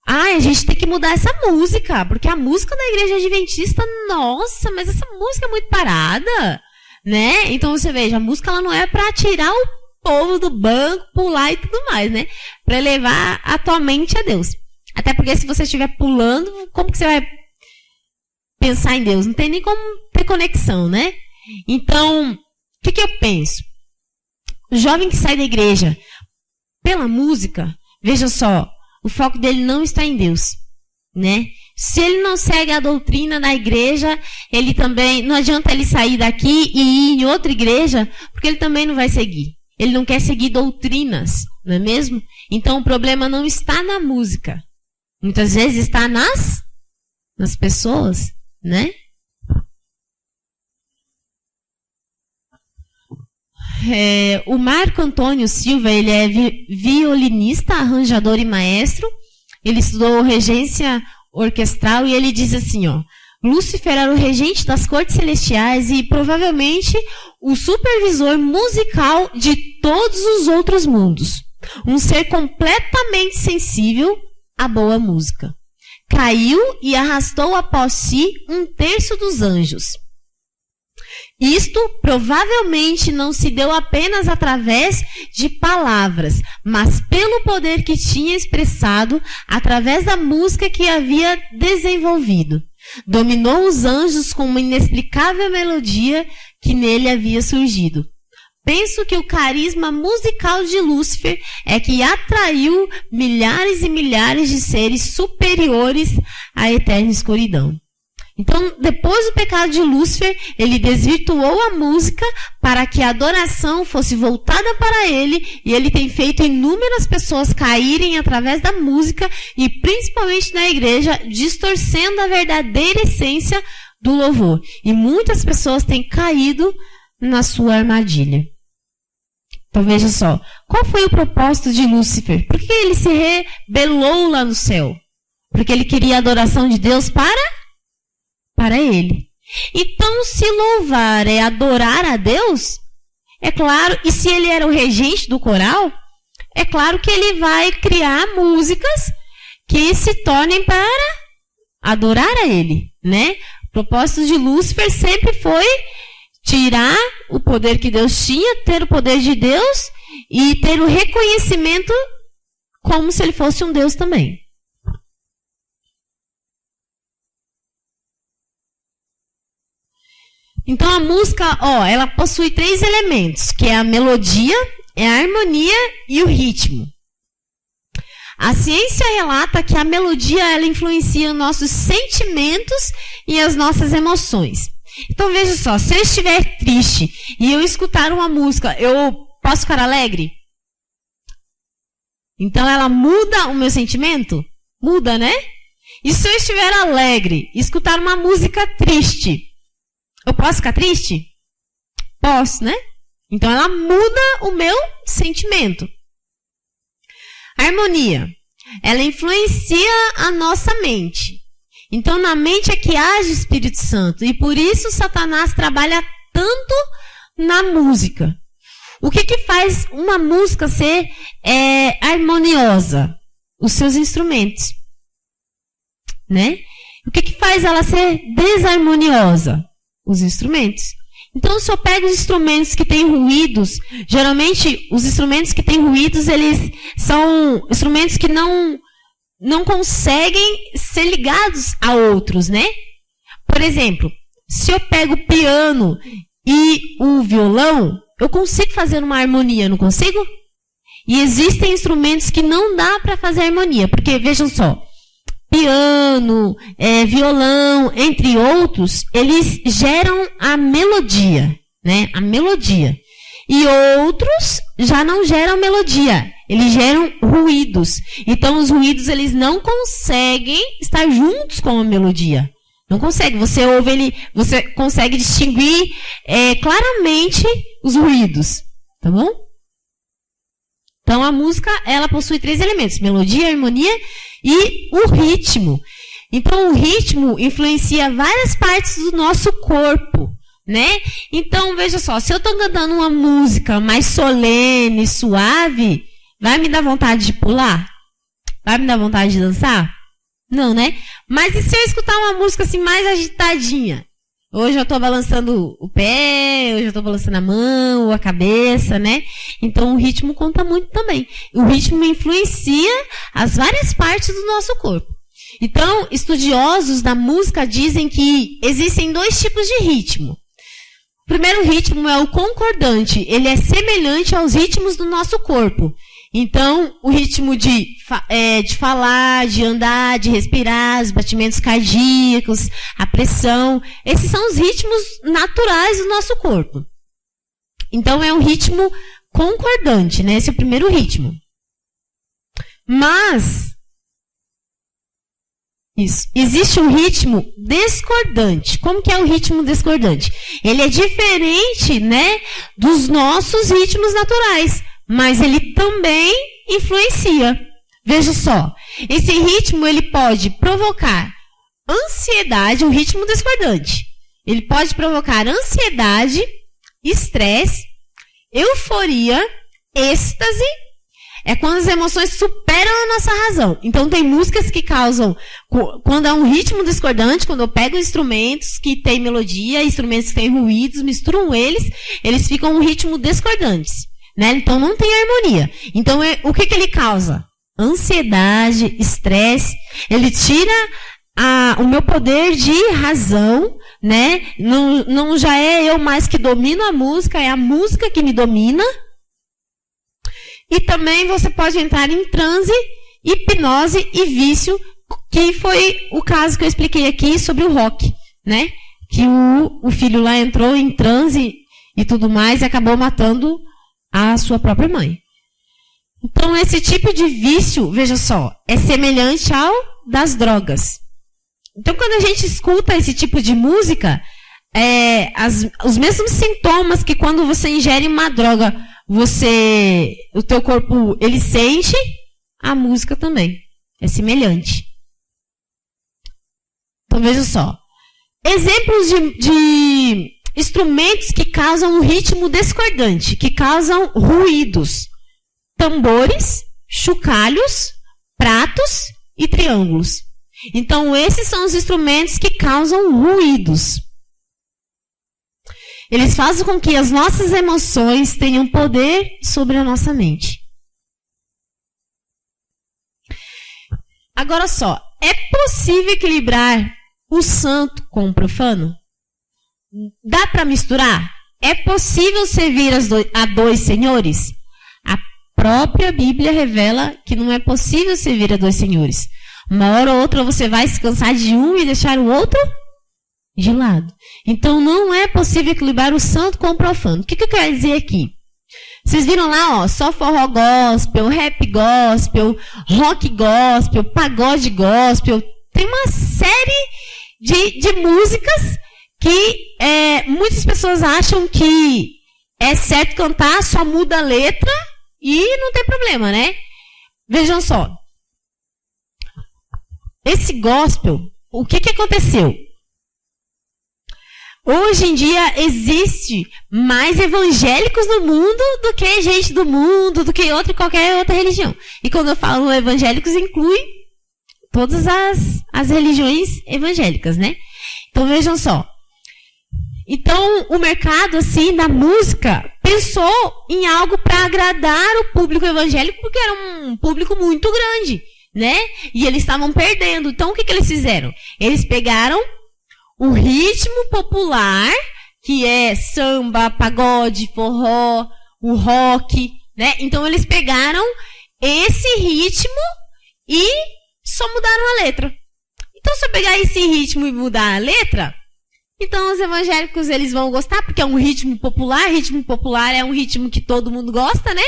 a gente tem que mudar essa música, porque a música da igreja adventista, nossa, mas essa música é muito parada, né? Então, você veja, a música ela não é para tirar o povo do banco, pular e tudo mais, né? Para levar a tua mente a Deus. Até porque se você estiver pulando, como que você vai pensar em Deus? Não tem nem como ter conexão, né? Então, o que eu penso? O jovem que sai da igreja pela música, veja só, o foco dele não está em Deus, né? Se ele não segue a doutrina da igreja, ele também, não adianta ele sair daqui e ir em outra igreja, porque ele também não vai seguir. Ele não quer seguir doutrinas, não é mesmo? Então, o problema não está na música. Muitas vezes está nas pessoas, né? O Marco Antônio Silva, ele é violinista, arranjador e maestro. Ele estudou regência orquestral e ele diz assim, ó, Lúcifer era o regente das cortes celestiais e provavelmente o supervisor musical de todos os outros mundos. Um ser completamente sensível à boa música. Caiu e arrastou após si 1/3 dos anjos. Isto provavelmente não se deu apenas através de palavras, mas pelo poder que tinha expressado através da música que havia desenvolvido. Dominou os anjos com uma inexplicável melodia que nele havia surgido. Penso que o carisma musical de Lúcifer é que atraiu milhares e milhares de seres superiores à eterna escuridão. Então, depois do pecado de Lúcifer, ele desvirtuou a música para que a adoração fosse voltada para ele, e ele tem feito inúmeras pessoas caírem através da música, e principalmente na igreja, distorcendo a verdadeira essência do louvor. E muitas pessoas têm caído na sua armadilha. Então, veja só, qual foi o propósito de Lúcifer? Por que ele se rebelou lá no céu? Porque ele queria a adoração de Deus para ele. Então, se louvar é adorar a Deus, é claro, e se ele era o regente do coral, é claro que ele vai criar músicas que se tornem para adorar a ele, né? O propósito de Lúcifer sempre foi tirar o poder que Deus tinha, ter o poder de Deus e ter o reconhecimento como se ele fosse um Deus também. Então a música, ela possui 3 elementos, que é a melodia, é a harmonia e o ritmo. A ciência relata que a melodia ela influencia nossos sentimentos e as nossas emoções. Então veja só, se eu estiver triste e eu escutar uma música, eu posso ficar alegre? Então ela muda o meu sentimento? Muda, né? E se eu estiver alegre e escutar uma música triste, eu posso ficar triste? Posso, né? Então ela muda o meu sentimento. A harmonia, ela influencia a nossa mente. Então na mente é que age o Espírito Santo. E por isso Satanás trabalha tanto na música. O que faz uma música ser harmoniosa? Os seus instrumentos. Né? O que faz ela ser desarmoniosa? Os instrumentos. Então, se eu pego os instrumentos que têm ruídos, geralmente os instrumentos que têm ruídos, eles são instrumentos que não conseguem ser ligados a outros, né? Por exemplo, se eu pego o piano e o violão, eu consigo fazer uma harmonia, não consigo? E existem instrumentos que não dá para fazer harmonia, porque vejam só, piano, violão, entre outros, eles geram a melodia, né? A melodia. E outros já não geram melodia, eles geram ruídos. Então, os ruídos, eles não conseguem estar juntos com a melodia. Não consegue. Você ouve ele, você consegue distinguir claramente os ruídos. Tá bom? Então, a música, ela possui 3 elementos: melodia, harmonia e o ritmo. Então, o ritmo influencia várias partes do nosso corpo, né? Então, veja só, se eu estou cantando uma música mais solene, suave, vai me dar vontade de pular? Vai me dar vontade de dançar? Não, né? Mas e se eu escutar uma música assim mais agitadinha? Hoje eu estou balançando o pé, hoje eu estou balançando a mão, a cabeça, né? Então, o ritmo conta muito também. O ritmo influencia as várias partes do nosso corpo. Então, estudiosos da música dizem que existem 2 tipos de ritmo. O primeiro ritmo é o concordante. Ele é semelhante aos ritmos do nosso corpo. Então, o ritmo de falar, de andar, de respirar, os batimentos cardíacos, a pressão, esses são os ritmos naturais do nosso corpo. Então, é um ritmo concordante, né? Esse é o primeiro ritmo. Mas, existe um ritmo discordante. Como que é o ritmo discordante? Ele é diferente, né, dos nossos ritmos naturais. Mas ele também influencia. Veja só, esse ritmo ele pode provocar ansiedade, um ritmo discordante. Ele pode provocar ansiedade, estresse, euforia, êxtase. É quando as emoções superam a nossa razão. Então tem músicas que causam, quando há um ritmo discordante, quando eu pego instrumentos que têm melodia, instrumentos que têm ruídos, misturo eles ficam um ritmo discordantes. Né? Então, não tem harmonia. Então, o que ele causa? Ansiedade, estresse. Ele tira o meu poder de razão, né? Não já é eu mais que domino a música, é a música que me domina. E também você pode entrar em transe, hipnose e vício, que foi o caso que eu expliquei aqui sobre o rock, né? Que o filho lá entrou em transe e tudo mais e acabou matando a sua própria mãe. Então, esse tipo de vício, veja só, é semelhante ao das drogas. Então, quando a gente escuta esse tipo de música, os mesmos sintomas que quando você ingere uma droga, o teu corpo, ele sente, a música também. É semelhante. Então, veja só. Exemplos de instrumentos que causam um ritmo discordante, que causam ruídos. Tambores, chocalhos, pratos e triângulos. Então, esses são os instrumentos que causam ruídos. Eles fazem com que as nossas emoções tenham poder sobre a nossa mente. Agora só, é possível equilibrar o santo com o profano? Dá para misturar? É possível servir a dois senhores? A própria Bíblia revela que não é possível servir a dois senhores. Uma hora ou outra você vai se cansar de um e deixar o outro de lado. Então não é possível equilibrar o santo com o profano. O que eu quero dizer aqui? Vocês viram lá, ó, só forró gospel, rap gospel, rock gospel, pagode gospel. Tem uma série de músicas que muitas pessoas acham que é certo cantar, só muda a letra e não tem problema, né? Vejam só. Esse gospel, o que aconteceu? Hoje em dia existe mais evangélicos no mundo do que gente do mundo, do que qualquer outra religião. E quando eu falo evangélicos, inclui todas as religiões evangélicas, né? Então vejam só. Então o mercado assim da música pensou em algo para agradar o público evangélico, porque era um público muito grande, né? E eles estavam perdendo. Então o que eles fizeram? Eles pegaram o ritmo popular, que é samba, pagode, forró, o rock, né? Então eles pegaram esse ritmo e só mudaram a letra. Então se eu pegar esse ritmo e mudar a letra, então os evangélicos eles vão gostar, porque é um ritmo popular é um ritmo que todo mundo gosta, né?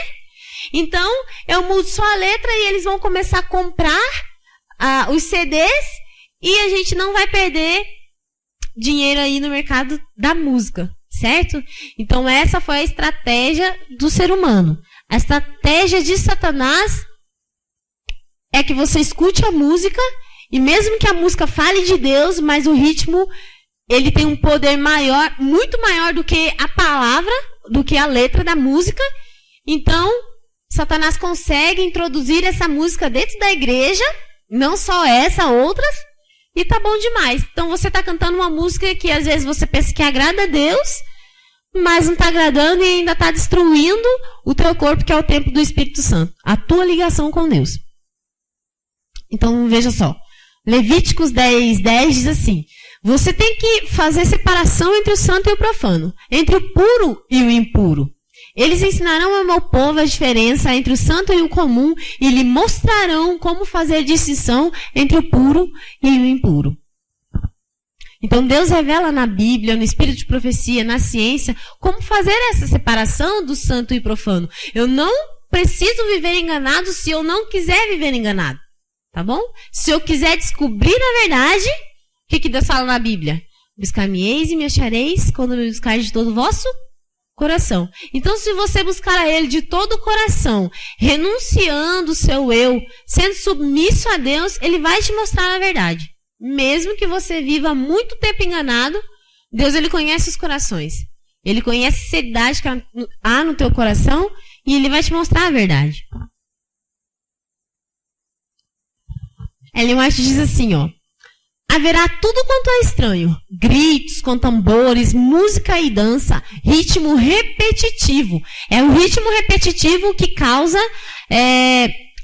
Então eu mudo só a letra e eles vão começar a comprar os CDs e a gente não vai perder dinheiro aí no mercado da música, certo? Então essa foi a estratégia do ser humano. A estratégia de Satanás é que você escute a música e mesmo que a música fale de Deus, mas o ritmo ele tem um poder maior, muito maior do que a palavra, do que a letra da música. Então Satanás consegue introduzir essa música dentro da igreja, não só essa, outras. E tá bom demais. Então você está cantando uma música que às vezes você pensa que agrada a Deus, mas não está agradando e ainda está destruindo o teu corpo, que é o templo do Espírito Santo. A tua ligação com Deus. Então veja só. Levíticos 10:10 diz assim: você tem que fazer separação entre o santo e o profano, entre o puro e o impuro. Eles ensinarão ao meu povo a diferença entre o santo e o comum e lhe mostrarão como fazer distinção entre o puro e o impuro. Então Deus revela na Bíblia, no espírito de profecia, na ciência, como fazer essa separação do santo e profano. Eu não preciso viver enganado se eu não quiser viver enganado. Tá bom? Se eu quiser descobrir a verdade, o que Deus fala na Bíblia? Buscar-me-eis e me achareis quando me buscareis de todo o vosso coração. Então, se você buscar a Ele de todo o coração, renunciando o seu eu, sendo submisso a Deus, Ele vai te mostrar a verdade. Mesmo que você viva muito tempo enganado, Deus Ele conhece os corações. Ele conhece a sinceridade que há no teu coração e Ele vai te mostrar a verdade. Ellen White diz assim, ó: haverá tudo quanto é estranho, gritos com tambores, música e dança, ritmo repetitivo. É o ritmo repetitivo que causa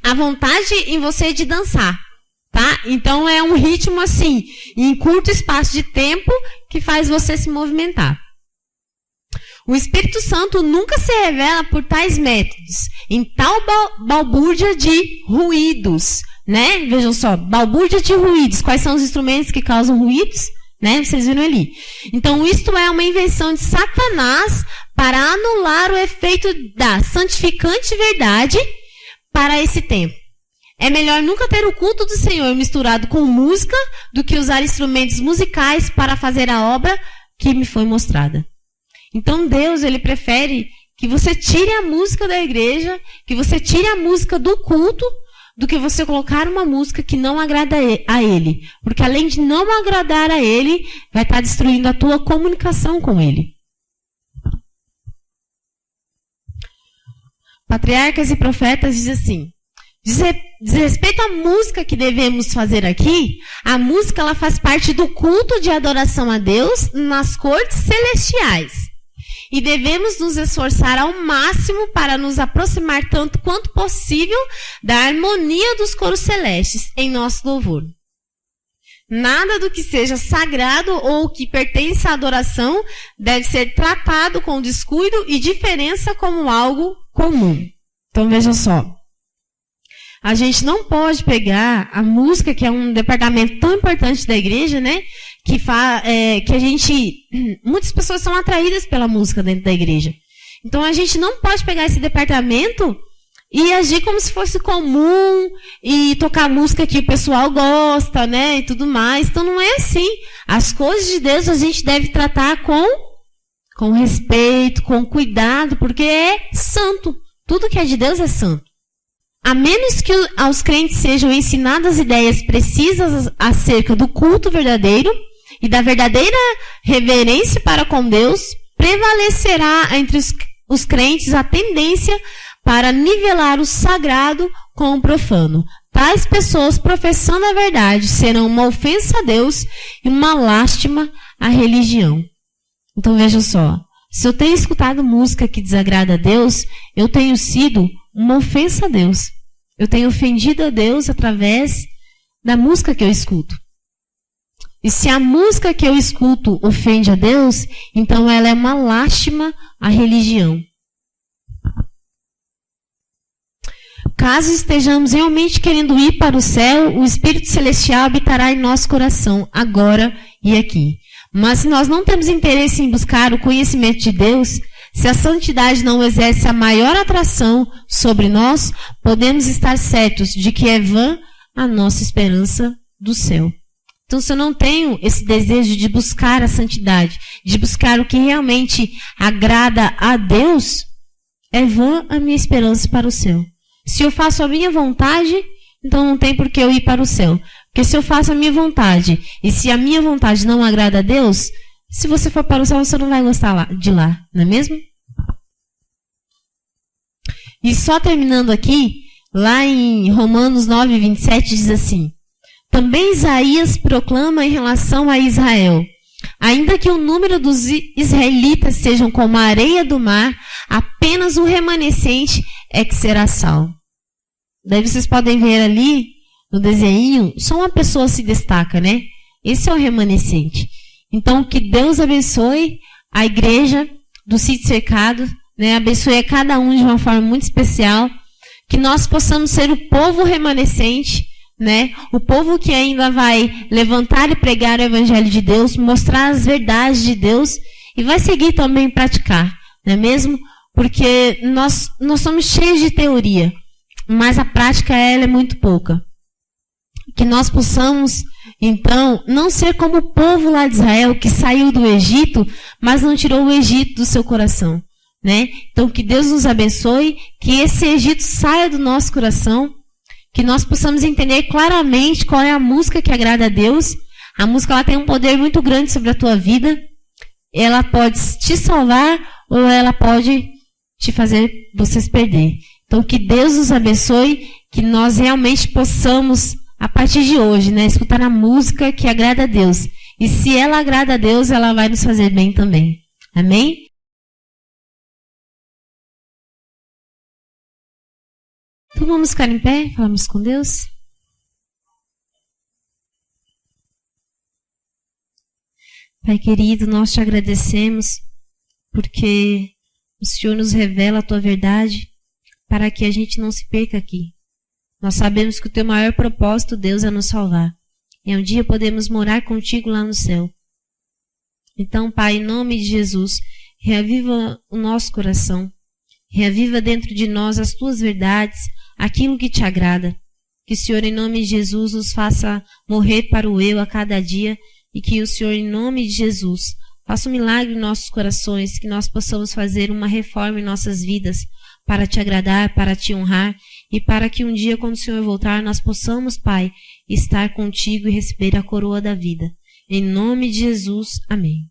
a vontade em você de dançar, tá? Então é um ritmo assim, em curto espaço de tempo, que faz você se movimentar. O Espírito Santo nunca se revela por tais métodos, em tal balbúrdia de ruídos, né? Vejam só, balbúrdia de ruídos. Quais são os instrumentos que causam ruídos? Né? Vocês viram ali. Então, isto é uma invenção de Satanás para anular o efeito da santificante verdade para esse tempo. É melhor nunca ter o culto do Senhor misturado com música do que usar instrumentos musicais para fazer a obra que me foi mostrada. Então, Deus, Ele prefere que você tire a música da igreja, que você tire a música do culto, do que você colocar uma música que não agrada a Ele. Porque além de não agradar a Ele, vai estar destruindo a tua comunicação com Ele. Patriarcas e Profetas diz assim: diz respeito à música que devemos fazer aqui, a música ela faz parte do culto de adoração a Deus nas cortes celestiais. E devemos nos esforçar ao máximo para nos aproximar tanto quanto possível da harmonia dos coros celestes em nosso louvor. Nada do que seja sagrado ou que pertence à adoração deve ser tratado com descuido e diferença como algo comum. Então, veja só. A gente não pode pegar a música, que é um departamento tão importante da igreja, né? Muitas pessoas são atraídas pela música dentro da igreja. Então, a gente não pode pegar esse departamento e agir como se fosse comum e tocar música que o pessoal gosta, né? E tudo mais. Então, não é assim. As coisas de Deus a gente deve tratar com respeito, com cuidado, porque é santo. Tudo que é de Deus é santo. A menos que aos crentes sejam ensinadas ideias precisas acerca do culto verdadeiro e da verdadeira reverência para com Deus, prevalecerá entre os crentes a tendência para nivelar o sagrado com o profano. Tais pessoas, professando a verdade, serão uma ofensa a Deus e uma lástima à religião. Então veja só, se eu tenho escutado música que desagrada a Deus, eu tenho sido uma ofensa a Deus. Eu tenho ofendido a Deus através da música que eu escuto. E se a música que eu escuto ofende a Deus, então ela é uma lástima à religião. Caso estejamos realmente querendo ir para o céu, o Espírito Celestial habitará em nosso coração, agora e aqui. Mas se nós não temos interesse em buscar o conhecimento de Deus, se a santidade não exerce a maior atração sobre nós, podemos estar certos de que é vã a nossa esperança do céu. Então, se eu não tenho esse desejo de buscar a santidade, de buscar o que realmente agrada a Deus, é vã a minha esperança para o céu. Se eu faço a minha vontade, então não tem por que eu ir para o céu. Porque se eu faço a minha vontade, e se a minha vontade não agrada a Deus, se você for para o céu, você não vai gostar de lá, não é mesmo? E só terminando aqui, lá em Romanos 9, 27, diz assim: também Isaías proclama em relação a Israel: ainda que o número dos israelitas sejam como a areia do mar, apenas o remanescente é que será salvo. Daí vocês podem ver ali, no desenho, só uma pessoa se destaca, né? Esse é o remanescente. Então, que Deus abençoe a igreja do Sítio Cercado, né? Abençoe a cada um de uma forma muito especial. Que nós possamos ser o povo remanescente, né? O povo que ainda vai levantar e pregar o Evangelho de Deus, mostrar as verdades de Deus e vai seguir também praticar, não é mesmo? Porque nós somos cheios de teoria, mas a prática ela é muito pouca. Que nós possamos, então, não ser como o povo lá de Israel, que saiu do Egito, mas não tirou o Egito do seu coração, né? Então, que Deus nos abençoe, que esse Egito saia do nosso coração, que nós possamos entender claramente qual é a música que agrada a Deus. A música ela tem um poder muito grande sobre a tua vida. Ela pode te salvar ou ela pode te fazer você se perder. Então, que Deus nos abençoe, que nós realmente possamos, a partir de hoje, né, escutar a música que agrada a Deus. E se ela agrada a Deus, ela vai nos fazer bem também. Amém? Então vamos ficar em pé, falamos com Deus. Pai querido, nós te agradecemos porque o Senhor nos revela a tua verdade para que a gente não se perca aqui. Nós sabemos que o teu maior propósito, Deus, é nos salvar. E um dia podemos morar contigo lá no céu. Então, Pai, em nome de Jesus, reaviva o nosso coração. Reaviva dentro de nós as tuas verdades, aquilo que te agrada. Que o Senhor, em nome de Jesus, nos faça morrer para o eu a cada dia e que o Senhor, em nome de Jesus, faça um milagre em nossos corações, que nós possamos fazer uma reforma em nossas vidas para te agradar, para te honrar e para que um dia, quando o Senhor voltar, nós possamos, Pai, estar contigo e receber a coroa da vida. Em nome de Jesus, amém.